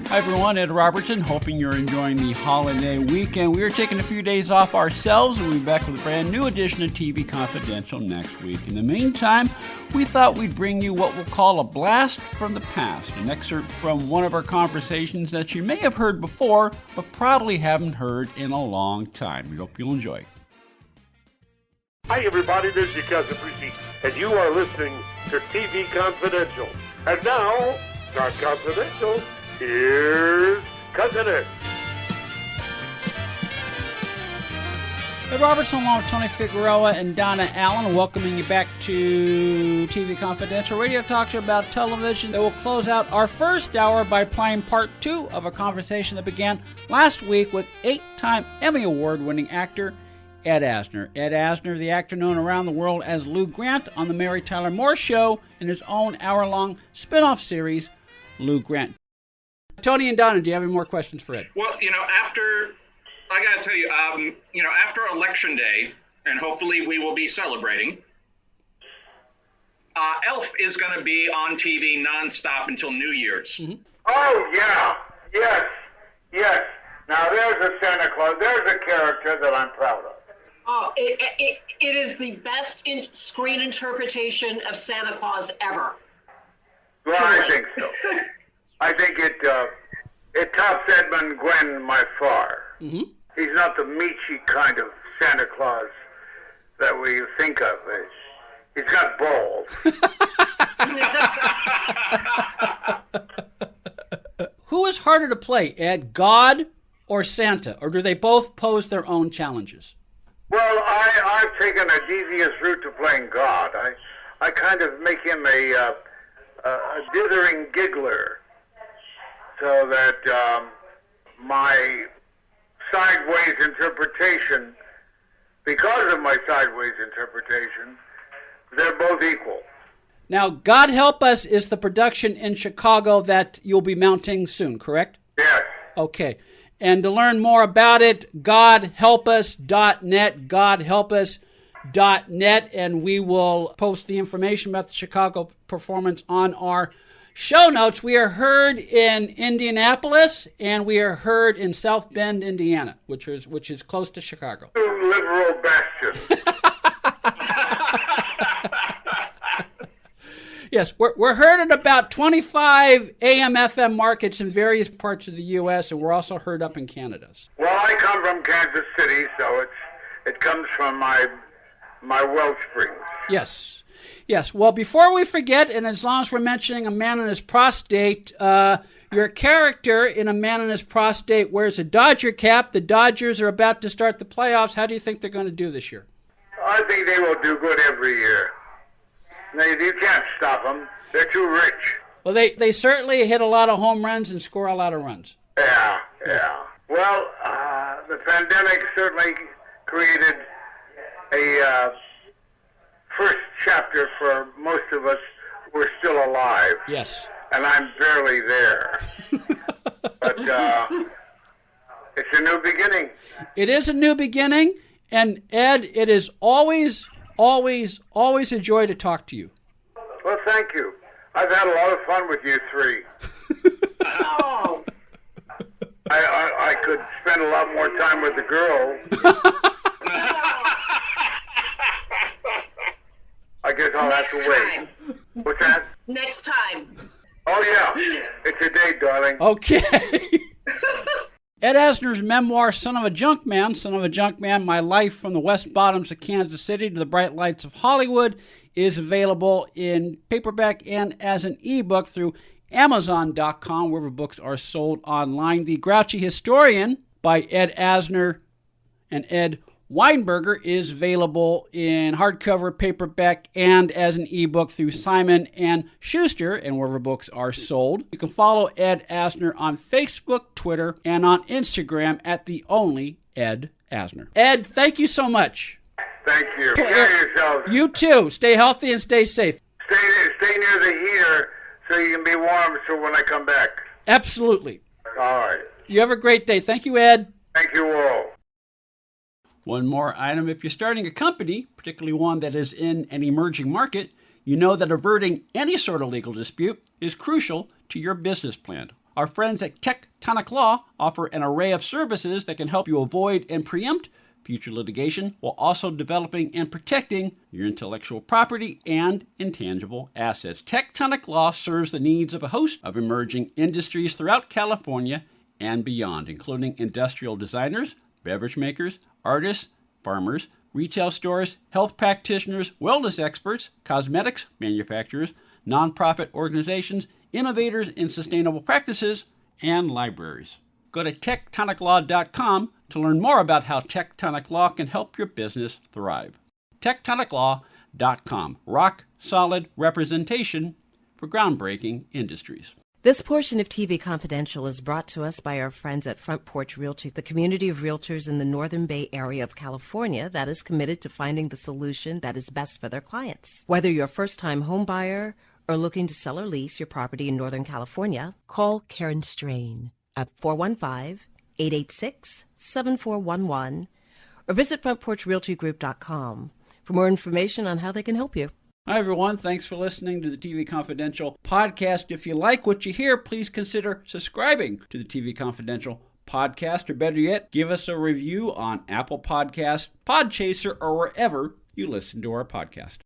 Hi everyone, Ed Robertson, hoping you're enjoying the holiday weekend. We are taking a few days off ourselves and we'll be back with a brand new edition of TV Confidential next week. In the meantime, we thought we'd bring you what we'll call a blast from the past, an excerpt from one of our conversations that you may have heard before, but probably haven't heard in a long time. We hope you'll enjoy. Hi everybody, this is your cousin Brucey, and you are listening to TV Confidential. And now, not confidential, here's Cousin Ed. Ed Robertson along with Tony Figueroa and Donna Allen, welcoming you back to TV Confidential, radio talk show about television that will close out our first hour by playing part 2 of a conversation that began last week with 8-time Emmy Award-winning actor Ed Asner. Ed Asner, the actor known around the world as Lou Grant on The Mary Tyler Moore Show, in his own hour-long spin-off series, Lou Grant. Tony and Donna, do you have any more questions for Ed? Well, I got to tell you, after Election Day, and hopefully we will be celebrating, Elf is going to be on TV nonstop until New Year's. Mm-hmm. Oh, yeah. Yes. Now, there's a Santa Claus. There's a character that I'm proud of. Oh, it is the best screen interpretation of Santa Claus ever. Well, I think so. I think it tops Edmund Gwenn by far. Mm-hmm. He's not the meaty kind of Santa Claus that we think of. He's got balls. Who is harder to play, Ed, God or Santa? Or do they both pose their own challenges? Well, I've taken a devious route to playing God. I kind of make him a dithering giggler, so that my sideways interpretation, because of my sideways interpretation, they're both equal. Now, God Help Us is the production in Chicago that you'll be mounting soon, correct? Yes. Okay. And to learn more about it, godhelpus.net, godhelpus.net, and we will post the information about the Chicago performance on our show notes. We are heard in Indianapolis, and we are heard in South Bend, Indiana, which is close to Chicago. Liberal bastion. Yes, we're heard in about 25 AM/FM markets in various parts of the U.S., and we're also heard up in Canada. Well, I come from Kansas City, so it comes from my well springs. Yes. Well, before we forget, and as long as we're mentioning A Man and His Prostate, your character in A Man and His Prostate wears a Dodger cap. The Dodgers are about to start the playoffs. How do you think they're going to do this year? I think they will do good every year. You can't stop them. They're too rich. Well, they certainly hit a lot of home runs and score a lot of runs. Yeah. Well, the pandemic certainly created a first chapter for most of us who are still alive. Yes. And I'm barely there. But it's a new beginning. It is a new beginning. And, Ed, it is always a joy to talk to you. Well, thank you. I've had a lot of fun with you three. Oh. I could spend a lot more time with the girls. I guess I'll have to wait. What's that? Next time. Oh, yeah. It's a date, darling. Okay. Ed Asner's memoir, Son of a Junk Man, My Life from the West Bottoms of Kansas City to the Bright Lights of Hollywood, is available in paperback and as an ebook through Amazon.com, wherever books are sold online. The Grouchy Historian by Ed Asner and Ed Weinberger is available in hardcover, paperback, and as an ebook through Simon & Schuster and wherever books are sold. You can follow Ed Asner on Facebook, Twitter, and on Instagram at the only Ed Asner. Ed, thank you so much. Thank you. Take care of yourselves. You too. Stay healthy and stay safe. Stay near the heater so you can be warm so when I come back. Absolutely. All right. You have a great day. Thank you, Ed. Thank you all. One more item. If you're starting a company, particularly one that is in an emerging market, You know that averting any sort of legal dispute is crucial to your business plan. Our friends at Tectonic Law offer an array of services that can help you avoid and preempt future litigation while also developing and protecting your intellectual property and intangible assets. Tectonic Law serves the needs of a host of emerging industries throughout California and beyond, including industrial designers, beverage makers, artists, farmers, retail stores, health practitioners, wellness experts, cosmetics manufacturers, nonprofit organizations, innovators in sustainable practices, and libraries. Go to tectoniclaw.com to learn more about how Tectonic Law can help your business thrive. tectoniclaw.com. Rock solid representation for groundbreaking industries. This portion of TV Confidential is brought to us by our friends at Front Porch Realty, the community of realtors in the Northern Bay Area of California that is committed to finding the solution that is best for their clients. Whether you're a first-time home buyer or looking to sell or lease your property in Northern California, call Karen Strain at 415-886-7411 or visit frontporchrealtygroup.com for more information on how they can help you. Hi, everyone. Thanks for listening to the TV Confidential podcast. If you like what you hear, please consider subscribing to the TV Confidential podcast, or better yet, give us a review on Apple Podcasts, Podchaser, or wherever you listen to our podcast.